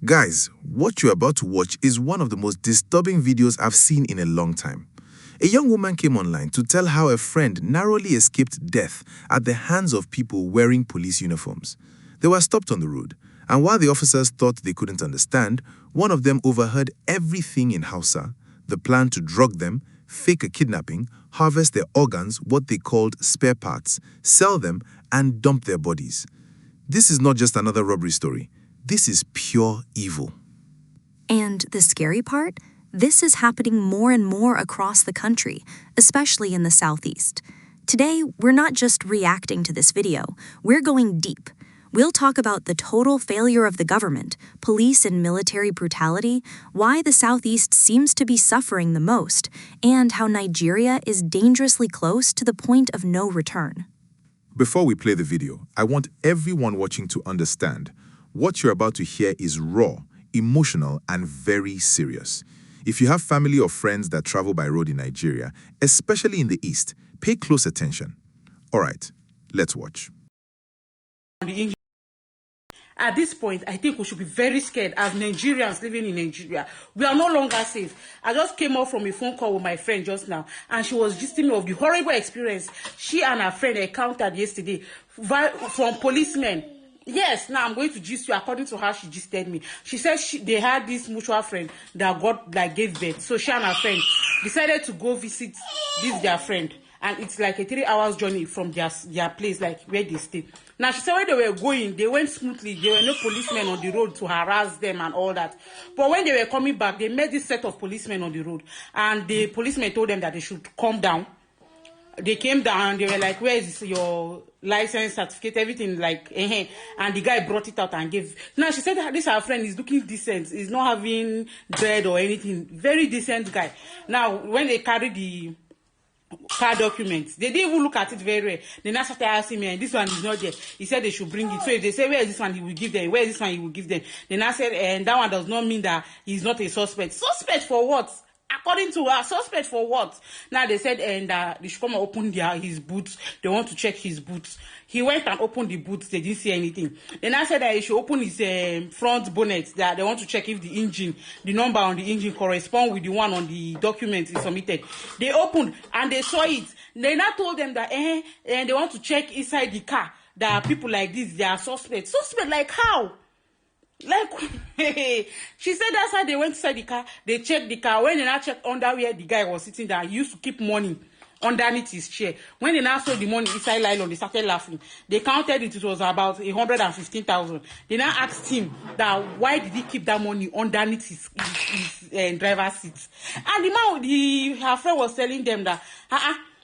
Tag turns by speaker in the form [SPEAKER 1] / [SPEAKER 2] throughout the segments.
[SPEAKER 1] Guys, what you're about to watch is one of the most disturbing videos I've seen in a long time. A young woman came online to tell how a friend narrowly escaped death at the hands of people wearing police uniforms. They were stopped on the road, and while the officers thought they couldn't understand, one of them overheard everything in Hausa, the plan to drug them, fake a kidnapping, harvest their organs, what they called spare parts, sell them, and dump their bodies. This is not just another robbery story. This is pure evil.
[SPEAKER 2] And the scary part? This is happening more and more across the country, especially in the Southeast. Today, we're not just reacting to this video, we're going deep. We'll talk about the total failure of the government, police and military brutality, why the Southeast seems to be suffering the most, and how Nigeria is dangerously close to the point of no return.
[SPEAKER 1] Before we play the video, I want everyone watching to understand what you're about to hear is raw, emotional, and very serious. If you have family or friends that travel by road in Nigeria, especially in the East, pay close attention. All right, let's watch.
[SPEAKER 3] At this point, I think we should be very scared as Nigerians living in Nigeria. We are no longer safe. I just came off from a phone call with my friend just now, and she was gisting me of the horrible experience she and her friend encountered yesterday from policemen. Yes, now I'm going to gist you according to how she gisted me. She said they had this mutual friend that gave birth. So she and her friend decided to go visit their friend. And it's like a 3 hours journey from their place, like where they stay. Now, she said when they were going, they went smoothly. There were no policemen on the road to harass them and all that. But when they were coming back, they met this set of policemen on the road. And the policemen told them that they should calm down. They came down, they were like, where is your license, certificate, everything, like, and the guy brought it out and gave. Now, she said that this our friend is looking decent. He's not having dread or anything. Very decent guy. Now, when they carried the car documents, they didn't even look at it very well. They now started asking me, and this one is not there. He said they should bring it. So if they say, where is this one, he will give them. Where is this one, he will give them. They now said, and that one does not mean that he's not a suspect. Suspect for what? According to her, suspect for what? Now they said, and they should come and open his boots. They want to check his boots. He went and opened the boots. They didn't see anything. Then I said that he should open his front bonnet. That they want to check if the number on the engine correspond with the one on the document is submitted. They opened and they saw it. They now told them that and they want to check inside the car. That people like this, they are suspects. Suspect like how? Like, she said that's how they went inside the car. They checked the car. When they now checked under where the guy was sitting there, he used to keep money underneath his chair. When they now saw the money inside nylon, they started laughing. They counted it was about 115,000. They now asked him that why did he keep that money underneath his driver's seat. And her friend was telling them that,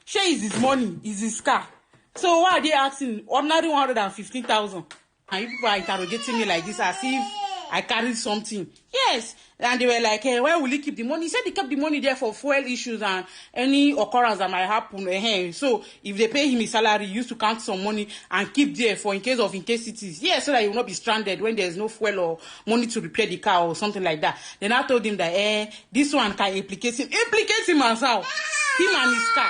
[SPEAKER 3] share is his money, is his car. So why are they asking ordinary 115,000? And you people are interrogating me like this as if I carried something. Yes. And they were like, hey, where will he keep the money? He said he kept the money there for fuel issues and any occurrence that might happen. So if they pay him his salary, he used to count some money and keep there for in case it is. Yes, so that he will not be stranded when there's no fuel or money to repair the car or something like that. Then I told him that, this one can implicate him. Implicate him as how? Him and his car.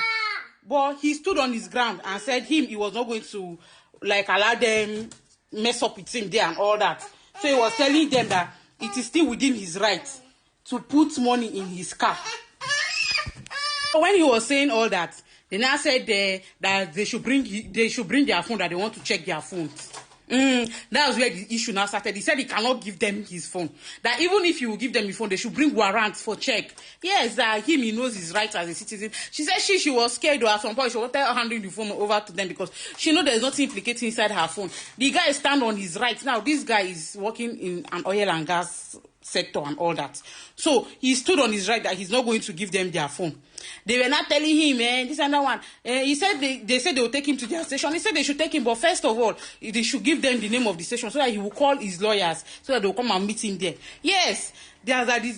[SPEAKER 3] But he stood on his ground and said he was not going to allow them mess up with him there and all that. So he was telling them that it is still within his right to put money in his car. So when he was saying all that, they now said that they should bring their phone, that they want to check their phones. That was where the issue now started. He said he cannot give them his phone. That even if he will give them the phone, they should bring warrants for check. Yes, that he knows his rights as a citizen. She said she was scared, or at some point she wanted handing the phone over to them because she know there's nothing implicating inside her phone. The guy stand on his rights. Now this guy is working in an oil and gas sector and all that. So he stood on his right that he's not going to give them their phone. They were not telling him, this and that one. He said they said they will take him to their station. He said they should take him, but first of all, they should give them the name of the station so that he will call his lawyers so that they will come and meet him there. Yes.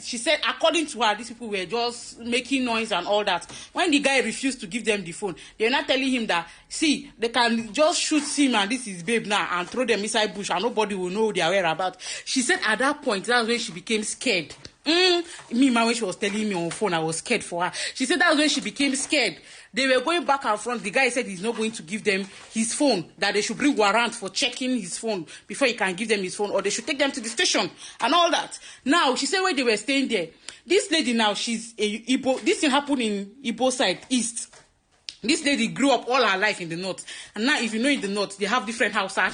[SPEAKER 3] She said, according to her, these people were just making noise and all that. When the guy refused to give them the phone, they were not telling him that, see, they can just shoot him and this is babe now and throw them inside bush and nobody will know their whereabouts. She said at that point, that's when she became scared. When she was telling me on phone, I was scared for her. She said that was when she became scared. They were going back and front. The guy said he's not going to give them his phone, that they should bring warrant for checking his phone before he can give them his phone, or they should take them to the station and all that. Now, she said when they were staying there, this lady now, she's a Igbo. This thing happened in Igbo side, east. This lady grew up all her life in the north. And now, if you know in the north, they have different Hausa.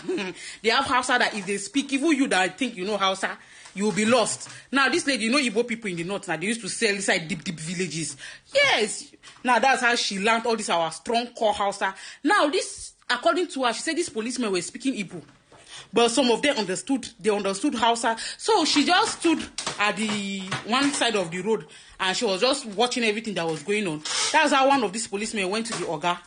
[SPEAKER 3] They have Hausa that if they speak, even you that think you know Hausa, you will be lost. Now, this lady, you know Igbo people in the north, now they used to sell inside deep villages. Yes. Now, that's how she learned all this, our strong core Hausa. Now, this, according to her, she said these policemen were speaking Igbo. But some of them understood Hausa. So she just stood at the one side of the road and she was just watching everything that was going on. That's how one of these policemen went to the Oga,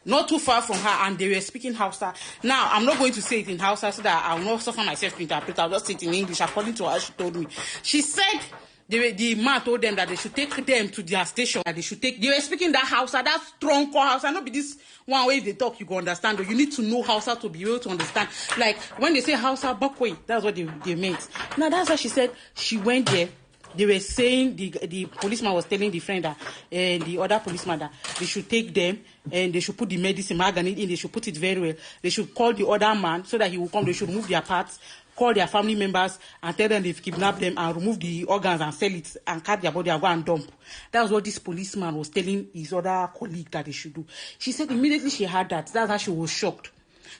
[SPEAKER 3] not too far from her, and they were speaking Hausa. Now, I'm not going to say it in Hausa so that I will not suffer myself to interpret. I'll just say it in English according to what she told me. She said the man told them that they should take them to their station. That they were speaking that Hausa, that strong core Hausa. Not be this one way they talk, you can understand. Or you need to know Hausa to be able to understand. Like when they say Hausa, Bakwe, that's what they meant. Now that's what she said. She went there. They were saying, the policeman was telling the friend that, the other policeman that they should take them and they should put the medicine, marganate in, they should put it very well. They should call the other man so that he will come. They should remove their parts, call their family members and tell them they've kidnapped them and remove the organs and sell it and cut their body and go and dump. That was what this policeman was telling his other colleague that they should do. She said immediately she heard that, that's how she was shocked.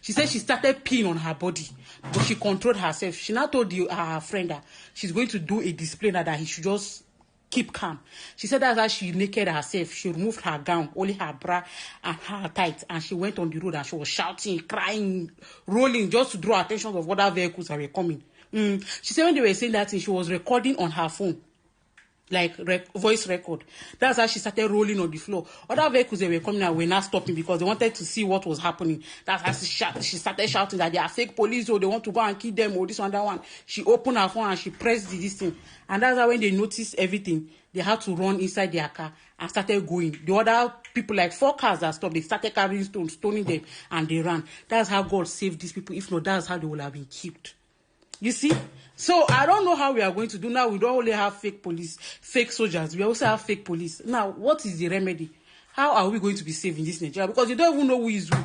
[SPEAKER 3] She said she started peeing on her body, but she controlled herself. She now told her friend that she's going to do a display that he should just keep calm. She said that's how she naked herself. She removed her gown, only her bra and her tights, and she went on the road and she was shouting, crying, rolling, just to draw attention of other vehicles that were coming. She said when they were saying that thing, she was recording on her phone, like voice record. That's how she started rolling on the floor. Other vehicles that were coming out were not stopping because they wanted to see what was happening. That's how she started shouting that they are fake police, or they want to go and kill them, or this one, that one. She opened her phone and she pressed this thing. And that's how when they noticed everything, they had to run inside their car and started going. The other people, like 4 cars that stopped, they started carrying stones, stoning them, and they ran. That's how God saved these people. If not, that's how they would have been killed. You see? So I don't know how we are going to do now. We don't only have fake police, fake soldiers. We also have fake police. Now, what is the remedy? How are we going to be safe in this Nigeria? Because you don't even know who is who.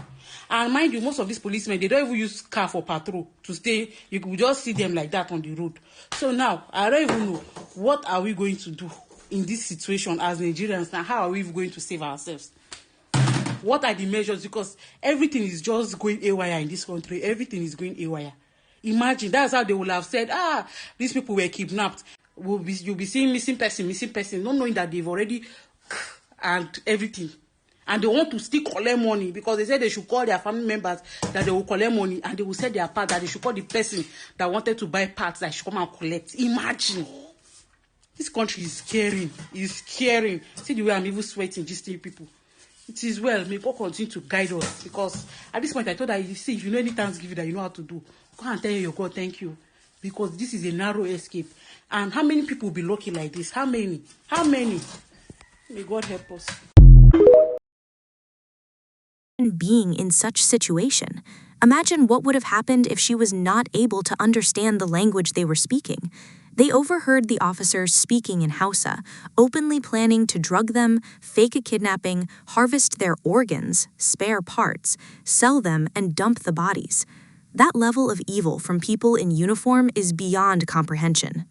[SPEAKER 3] And mind you, most of these policemen, they don't even use car for patrol to stay. You could just see them like that on the road. So now, I don't even know. What are we going to do in this situation as Nigerians? Now, how are we going to save ourselves? What are the measures? Because everything is just going haywire in this country. Everything is going haywire. Imagine, that's how they would have said, these people were kidnapped. You'll be seeing missing person, not knowing that they've already and everything. And they want to still collect money because they said they should call their family members that they will collect money, and they will set their part that they should call the person that wanted to buy parts that should come and collect. Imagine. This country is scaring. It's scaring. See the way I'm even sweating, just seeing people. It is well. May God continue to guide us, because at this point I thought that, you see, if you know any Thanksgiving that you know how to do, go and tell your God thank you, because this is a narrow escape. And how many people will be lucky like this? How many? How many? May God help us.
[SPEAKER 2] Being in such situation, imagine what would have happened if she was not able to understand the language they were speaking. They overheard the officers speaking in Hausa, openly planning to drug them, fake a kidnapping, harvest their organs, spare parts, sell them, and dump the bodies. That level of evil from people in uniform is beyond comprehension.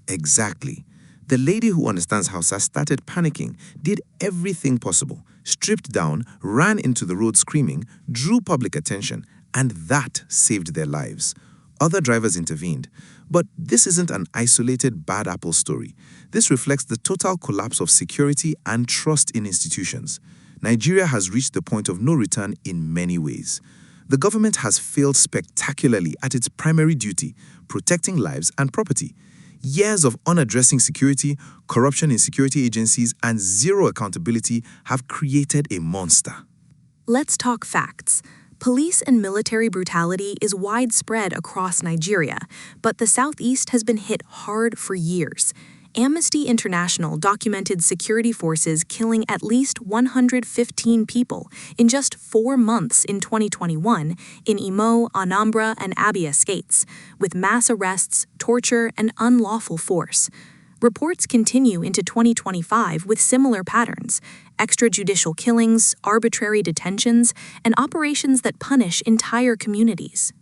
[SPEAKER 1] Exactly. The lady who understands Hausa started panicking, did everything possible, stripped down, ran into the road screaming, drew public attention, and that saved their lives. Other drivers intervened. But this isn't an isolated bad apple story. This reflects the total collapse of security and trust in institutions. Nigeria has reached the point of no return in many ways. The government has failed spectacularly at its primary duty, protecting lives and property. Years of unaddressing security, corruption in security agencies, and zero accountability have created a monster.
[SPEAKER 2] Let's talk facts. Police and military brutality is widespread across Nigeria, but the Southeast has been hit hard for years. Amnesty International documented security forces killing at least 115 people in just 4 months in 2021 in Imo, Anambra, and Abia states, with mass arrests, torture, and unlawful force. Reports continue into 2025 with similar patterns, extrajudicial killings, arbitrary detentions, and operations that punish entire communities.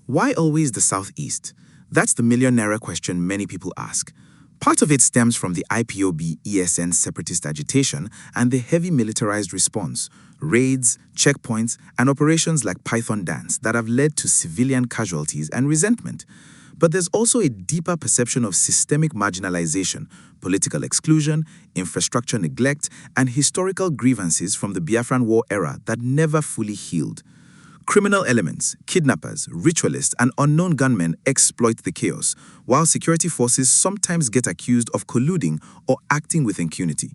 [SPEAKER 1] Why always the Southeast? That's the million-naira question many people ask. Part of it stems from the IPOB ESN separatist agitation and the heavy militarized response, raids, checkpoints, and operations like Python Dance that have led to civilian casualties and resentment. But there's also a deeper perception of systemic marginalization, political exclusion, infrastructure neglect, and historical grievances from the Biafran War era that never fully healed. Criminal elements, kidnappers, ritualists, and unknown gunmen exploit the chaos, while security forces sometimes get accused of colluding or acting with impunity.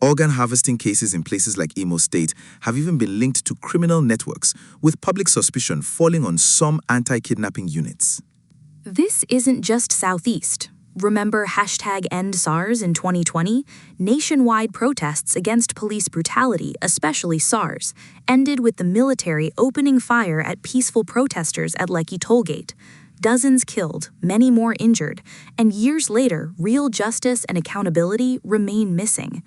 [SPEAKER 1] Organ harvesting cases in places like Imo State have even been linked to criminal networks, with public suspicion falling on some anti-kidnapping units.
[SPEAKER 2] This isn't just Southeast. Remember #EndSARS in 2020? Nationwide protests against police brutality, especially SARS, ended with the military opening fire at peaceful protesters at Lekki Tollgate. Dozens killed, many more injured, and years later, real justice and accountability remain missing.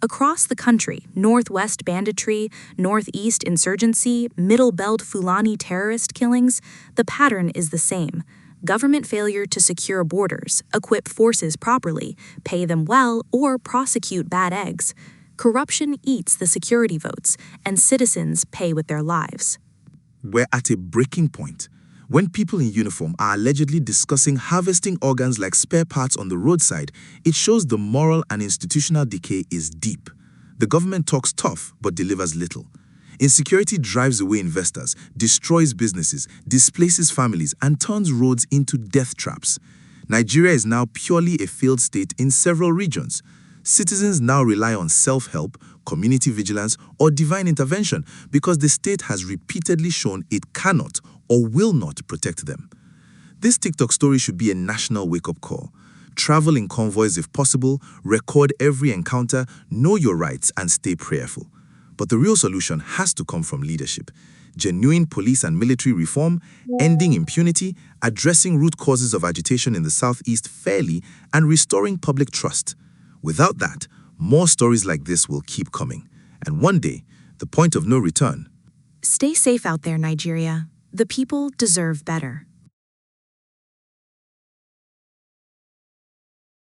[SPEAKER 2] Across the country, Northwest banditry, Northeast insurgency, Middle Belt Fulani terrorist killings, the pattern is the same. Government failure to secure borders, equip forces properly, pay them well, or prosecute bad eggs. Corruption eats the security votes, and citizens pay with their lives.
[SPEAKER 1] We're at a breaking point. When people in uniform are allegedly discussing harvesting organs like spare parts on the roadside, it shows the moral and institutional decay is deep. The government talks tough but delivers little. Insecurity drives away investors, destroys businesses, displaces families, and turns roads into death traps. Nigeria is now purely a failed state in several regions. Citizens now rely on self-help, community vigilance, or divine intervention because the state has repeatedly shown it cannot or will not protect them. This TikTok story should be a national wake-up call. Travel in convoys if possible, record every encounter, know your rights, and stay prayerful. But the real solution has to come from leadership. Genuine police and military reform, ending impunity, addressing root causes of agitation in the Southeast fairly, and restoring public trust. Without that, more stories like this will keep coming. And one day, the point of no return.
[SPEAKER 2] Stay safe out there, Nigeria. The people deserve better.